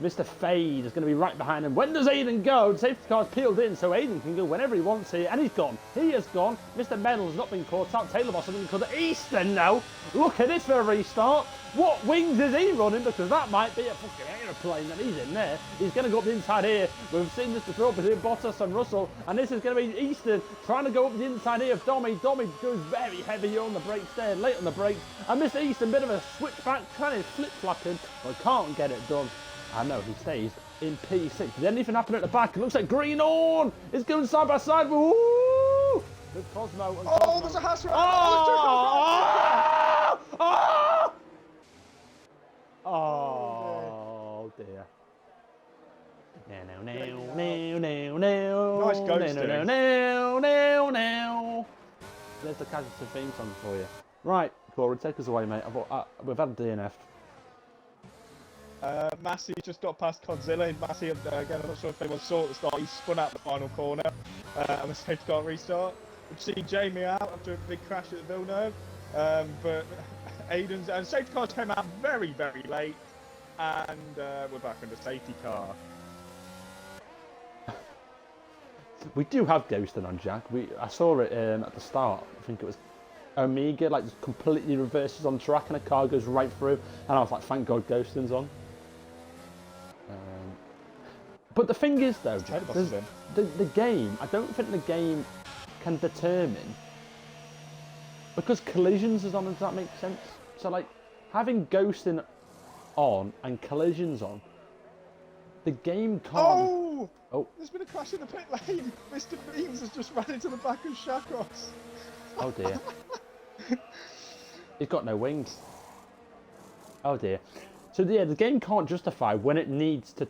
Mr. Fade is going to be right behind him. When does Aiden go? The safety car's peeled in, so Aiden can go whenever he wants here. And he's gone. He has gone. Mr. Medal has not been caught out. Taylor Boss has been called Eastern now. Look at this for a restart. What wings is he running? Because that might be a fucking aeroplane that he's in there. He's going to go up the inside here. We've seen this before between Bottas and Russell. And this is going to be Eastern trying to go up the inside here of Dommy. Dommy goes very heavy on the brakes there, late on the brakes. And Mr. Eastern, bit of a switchback, trying to flip-flap him, but can't get it done. I know, he stays in P6. Did anything happen at the back? It looks like Green On is going side by side. Woo! With Cosmo and Cosmo. There's a house right. Oh dear. No. Nice ghosting. No. There's the casualty theme song for you. Right, Corey, take us away, mate. We've had a DNF. Massey just got past Godzilla. Massey, again, I'm not sure if anyone saw at the start, he spun out the final corner and the safety car restart. We've seen Jamie out after a big crash at the Villeneuve, but Aiden's safety cars came out very, very late, and we're back in the safety car. We do have ghosting on Jack. I saw it at the start. I think it was Omega, like just completely reverses on track and a car goes right through. And I was like, thank God ghosting's on. But the thing is, though, Taylor Boss is in. the game, I don't think the game can determine, because collisions is on, does that make sense? So, like, having ghosting on and collisions on, the game can't... Oh! There's been a crash in the pit lane. Mr. Beams has just ran into the back of Shakos. Oh, dear. He's got no wings. Oh, dear. So, yeah, the game can't justify when it needs to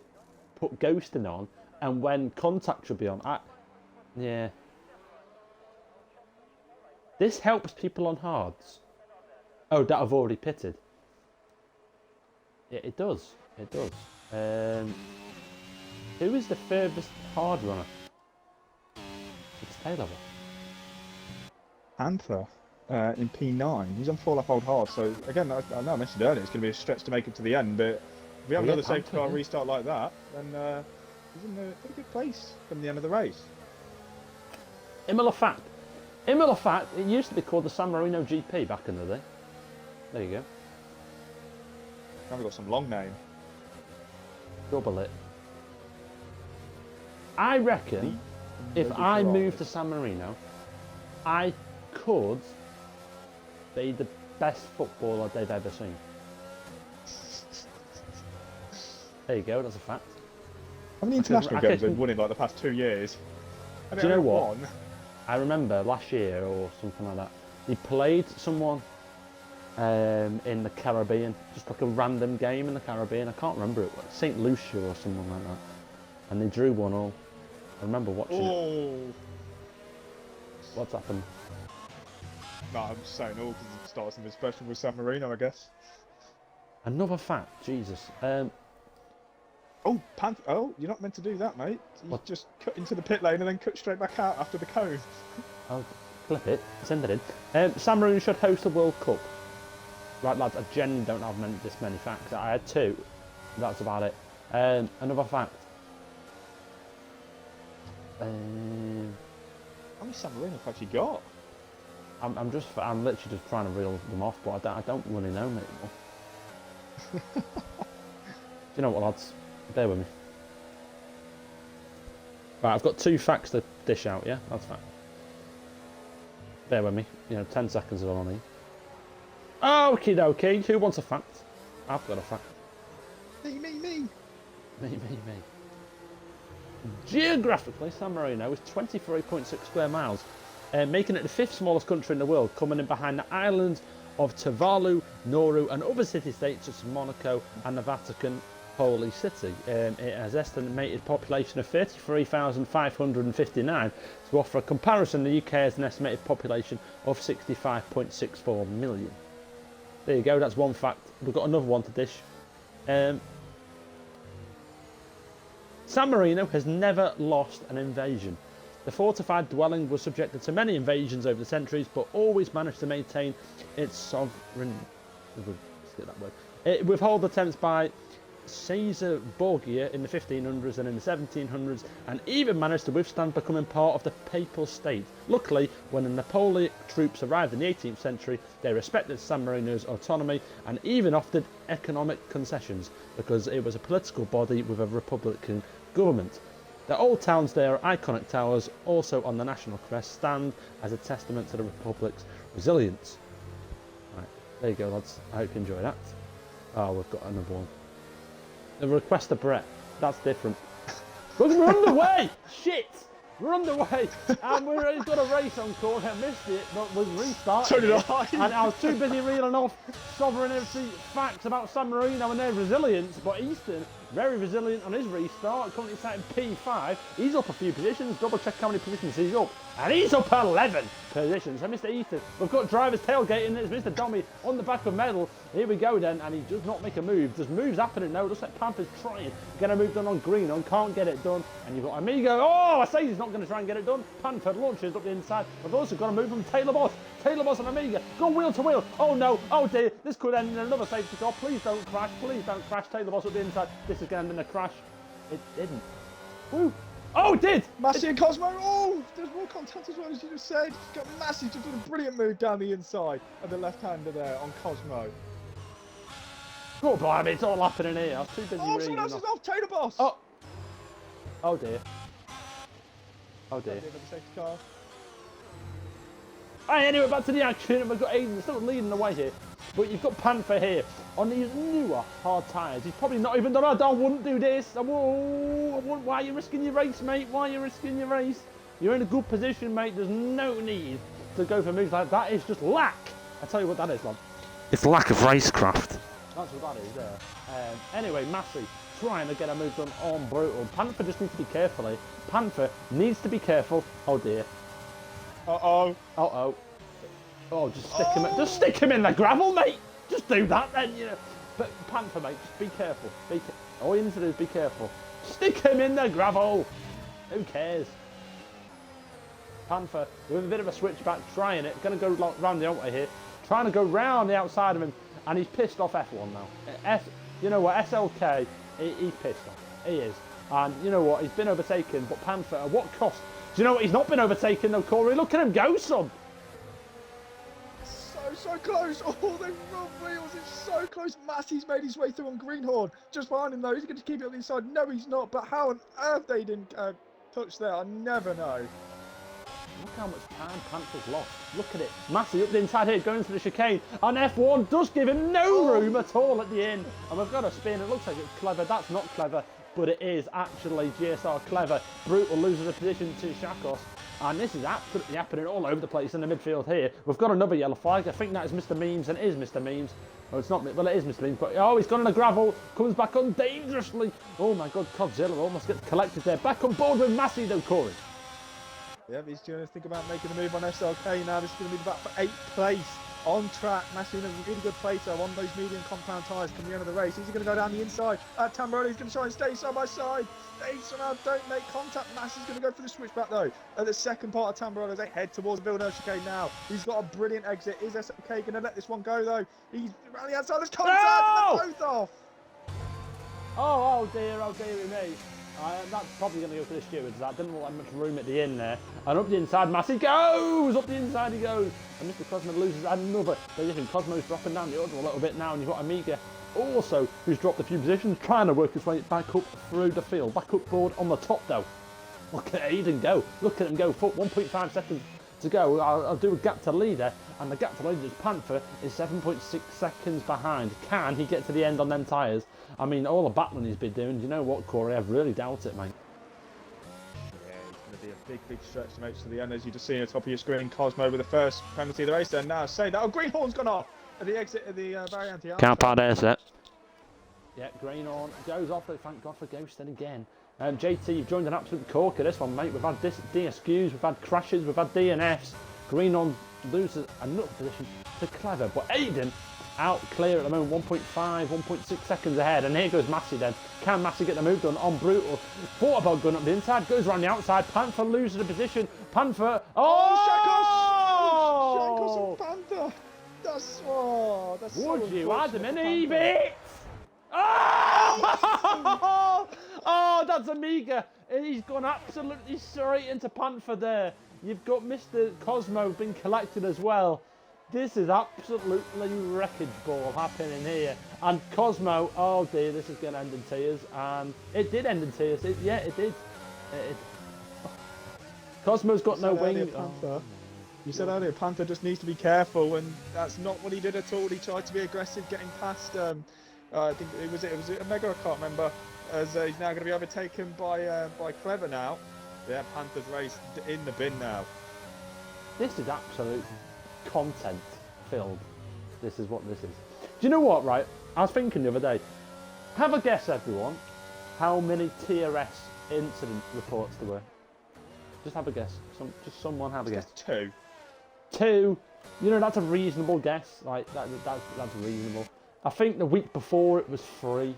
put ghosting on and when contact should be on. Yeah. This helps people on hards. Oh, that I've already pitted. Yeah, it does. It does. Who is the furthest hard runner? It's Taylor. Panther in P9. He's on 4 lap old hard. So, again, I know I mentioned earlier, it's going to be a stretch to make it to the end. But if we have another safety car restart like that, then he's in a pretty good place from the end of the race. Imola fact. It used to be called the San Marino GP back in the day. There you go. Now we've got some long name. Double it. I reckon if I moved to San Marino, I could be the best footballer they've ever seen. There you go, that's a fact. How many international games have won in like the past 2 years? Do you know what? I remember last year or something like that, he played someone in the Caribbean, just like a random game in the Caribbean. I can't remember it. St. Lucia or something like that. And they drew 1-1. I remember watching it. What's happened? No, I'm just saying all because it starts something special with San Marino, I guess. Another fact, Jesus. Oh, you're not meant to do that, mate. You just cut into the pit lane and then cut straight back out after the cone. I'll flip it, send it in. San Marino should host the World Cup. Right, lads, I genuinely don't have this many facts. I had 2. That's about it. Another fact. How many San Marino have you got? I'm literally just trying to reel them off, but I don't really know anymore. Do you know what, lads? Bear with me. Right, I've got 2 facts to dish out, yeah? That's fine. Bear with me. 10 seconds is all I need. Okie dokie. Who wants a fact? I've got a fact. Me. Me. Geographically, San Marino is 23.6 square miles, making it the 5th smallest country in the world, coming in behind the islands of Tuvalu, Nauru and other city-states such as Monaco and the Vatican Holy City. It has an estimated population of 33,559. To offer a comparison, the UK has an estimated population of 65.64 million. There you go, that's one fact. We've got another one to dish. San Marino has never lost an invasion. The fortified dwelling was subjected to many invasions over the centuries, but always managed to maintain its sovereign... Let's get that word. It withheld attempts by Caesar Borgia in the 1500s and in the 1700s, and even managed to withstand becoming part of the Papal State. Luckily, when the Napoleonic troops arrived in the 18th century, they respected San Marino's autonomy and even offered economic concessions, because it was a political body with a republican government. The old towns there are iconic towers, also on the national crest, stand as a testament to the Republic's resilience. Right, there you go, lads. I hope you enjoy that. Oh, we've got another one. The request of Brett. That's different. We're underway! Shit! We're underway! And we've got a race on course. I missed it, but we've restarted. So did I. And I was too busy reeling off sovereignty facts about San Marino and their resilience. But Easton, very resilient on his restart. Currently sat in P5. He's up a few positions. Double check how many positions he's up. And he's up 11 positions. So Mr. Easton, we've got driver's tailgating. There's Mr. Dommy on the back of medal. Here we go then. And he does not make a move. There's moves happening now. Looks like Panther's trying. Get a move done on green. On can't get it done. And you've got Amigo. Oh, I say he's not going to try and get it done. Panther launches up the inside. We've also got a move from Taylor Boss. Taylor Boss and Amiga. Go wheel to wheel. Oh no. Oh dear. This could end in another safety car. Please don't crash. Please don't crash. Taylor Boss up the inside. This is going to end in a crash. It didn't. Woo. Oh, it did! Massey and Cosmo. Oh, there's more contact as well, as you just said. He's got Massey just done a brilliant move down the inside of the left-hander there on Cosmo. Oh, blimey, it's all happening here. I was too busy Oh, reading. someone else is off. Taylor Boss. Oh. Oh dear. Oh dear. Another safety car. Right, anyway, back to the action, and we've got Aiden still leading the way here. But you've got Panther here on these newer hard tyres. He's probably not even done. I wouldn't do this. I wouldn't. Why are you risking your race, mate? Why are you risking your race? You're in a good position, mate. There's no need to go for moves like that. It's just lack. I tell you what that is, man. It's lack of racecraft. That's what that is there. Anyway, Massey trying to get a move done on Brutal. Panther just needs to be careful here. Panther needs to be careful. Oh dear. Uh-oh. Uh-oh. Oh, just stick him in the gravel, mate. Just do that then, you know. But Panther, mate, just be careful. All you need to do is be careful. Stick him in the gravel. Who cares? Panther with a bit of a switchback, trying it. Going to go round the outside here. Trying to go round the outside of him. And he's pissed off F1 now. You know what? SLK, he's pissed off. He is. And you know what? He's been overtaken. But Panther, at what cost? Do you know what? He's not been overtaken though, Corey. Look at him go, son. So close. Oh, they run wheels. It's so close. Massey's made his way through on Greenhorn. Just behind him though. He's going to keep it on the inside. No, he's not. But how on earth they didn't touch there, I never know. Look how much time Panther's lost. Look at it. Massey up the inside here, going to the chicane. And F1 does give him no room at all at the end. And we've got a spin. It looks like it's clever. That's not clever. But it is actually GSR clever. Brutal loses a position to Shakos. And this is absolutely happening all over the place in the midfield here. We've got another yellow flag. I think that is Mr. Memes, and it is Mr. Memes. Oh, it's not, well, it is Mr. Memes, but oh, he's gone in the gravel, comes back on dangerously. Oh my God, Godzilla almost gets collected there. Back on board with Massey though, Corey. Yeah, he's going to think about making the move on SLK now. This is going to be the battle for 8th place. On track, Massey in a really good place though on those medium compound tyres from the end of the race. He's going to go down the inside. Tamburelli's going to try and stay side by side. They somehow don't make contact. Massey's going to go for the switchback though. At the second part of Tamburelli, they head towards Villeneuve chicane now. He's got a brilliant exit. Is SLK going to let this one go though? He's around the outside. There's contact. No! They're both off. Oh dear me. That's probably going to go for the stewards. That didn't look like much room at the end there. And up the inside, Massey goes! Up the inside he goes. And Mr. Cosmo loses another position. Cosmo's dropping down the order a little bit now. And you've got Amiga also, who's dropped a few positions, trying to work his way back up through the field. Back up board on the top though. Look at Aiden go. Look at him go. 1.5 seconds to go. I'll do a gap to leader. And the gap to leader's Panther is 7.6 seconds behind. Can he get to the end on them tyres? I mean, all the battling he's been doing, do you know what, Corey? I really doubt it, mate. Yeah, it's going to be a big stretch to make to the end. As you just see at the top of your screen, Cosmo with the first penalty of the race. And now say that. Oh, Greenhorn's gone off at the exit of the variante. Can't part there, set. Yeah, Greenhorn goes off. Thank God for ghosting again. JT, you've joined an absolute corker this one, mate. We've had DSQs, we've had crashes, we've had DNFs. Greenhorn loses another position to Clever. But Aiden out clear at the moment, 1.6 seconds ahead. And here goes Massey then. Can Massey get the move done on Brutal? Thought about going up the inside, goes around the outside. Panther loses the position. Panther. Oh, Shakos! Shakos and Panther. That's Would so you add them in Panther. EV? Oh! Oh, that's Amiga. He's gone absolutely straight into Panther there. You've got Mr. Cosmo being collected as well. This is absolutely wreckage ball happening here. And Cosmo, oh dear, this is going to end in tears. And it did end in tears. It did. Cosmo's got no wing. You said earlier, Panther just needs to be careful, and that's not what he did at all. He tried to be aggressive, getting past. I think it was a Mega. I can't remember. As he's now going to be overtaken by Clever now. Yeah, Panther's race in the bin now. This is absolute content filled. This is what this is. Do you know what, right? I was thinking the other day. Have a guess, everyone, how many TRS incident reports there were. Just have a guess. Just someone have a guess. 2. 2. You know, that's a reasonable guess. Like that's reasonable. I think the week before it was 3.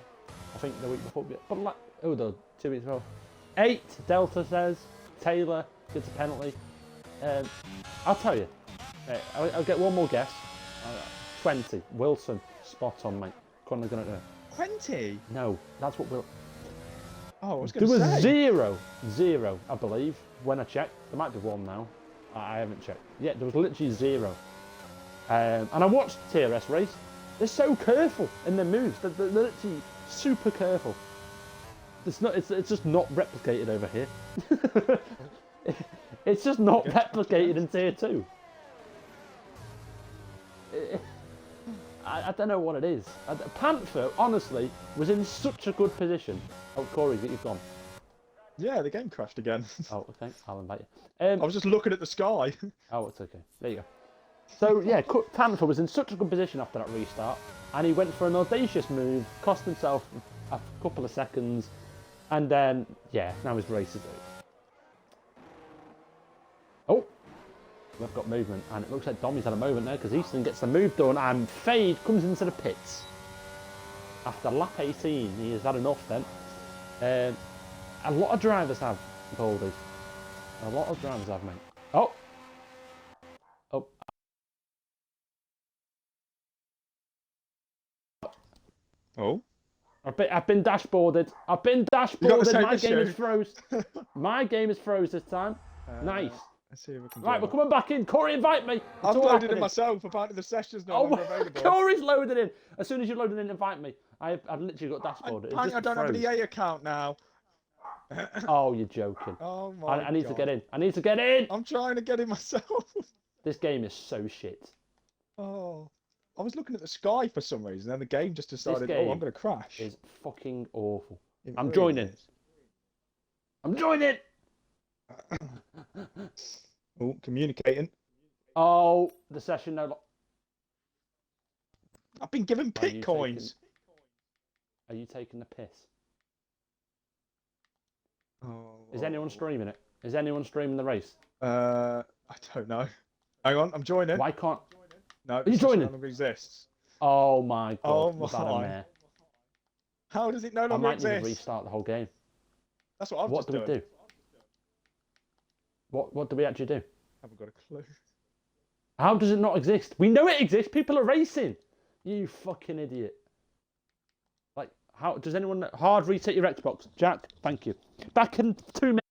I think the week before, but like, oh, the 2 weeks ago. 8, Delta says. Taylor gets a penalty. I'll tell you. I'll get one more guess. 20. Wilson. Spot on, mate. 20? No, that's what Will. Oh, I was going to say. There was 0, I believe, when I checked. There might be 1 now. I haven't checked. Yeah, there was literally 0. And I watched TRS race. They're so careful in their moves. They're literally super careful. It's not. It's just not replicated over here. It's just not replicated in tier 2. I don't know what it is. Panther, honestly, was in such a good position. Oh, Corey, you've gone. Yeah, the game crashed again. Oh, okay. I'll invite you. I was just looking at the sky. Oh, it's okay. There you go. So, yeah, Panther was in such a good position after that restart, and he went for an audacious move, cost himself a couple of seconds, and then, yeah, now his race is over. Oh, we've got movement, and it looks like Dommy's had a moment there, because Easton gets the move done, and Fade comes into the pits. After lap 18, he has had enough then. A lot of drivers have, Baldy. A lot of drivers have, mate. Oh! Oh. Oh. I've been dashboarded. I've been dashboarded. My game is froze. My game is froze this time. Nice. Let's see if we can. Right, we're coming back in. Corey, invite me. I've loaded in myself. Apparently the session's no longer available. Corey's loaded in. As soon as you're loaded in, invite me. I've literally got dashboarded. I don't have an EA account now. Oh, you're joking. Oh my God. I need to get in. I need to get in. I'm trying to get in myself. This game is so shit. Oh. I was looking at the sky for some reason, and the game just decided, oh, I'm going to crash. It's fucking awful. I'm really joining. is. I'm joining. Oh, communicating. Oh, the session no. I've been given pit coins. Are you taking the piss? Oh. Is anyone streaming it? Is anyone streaming the race? I don't know. Hang on, I'm joining. Why can't? No, are you joining? No longer exists. Oh my God! Oh my! How does it no longer I might exist? need to restart the whole game. That's what I've just done. What do we do? What do we actually do? Haven't got a clue. How does it not exist? We know it exists. People are racing. You fucking idiot. Like, how does anyone know? Hard reset your Xbox, Jack? Thank you. Back in 2 minutes.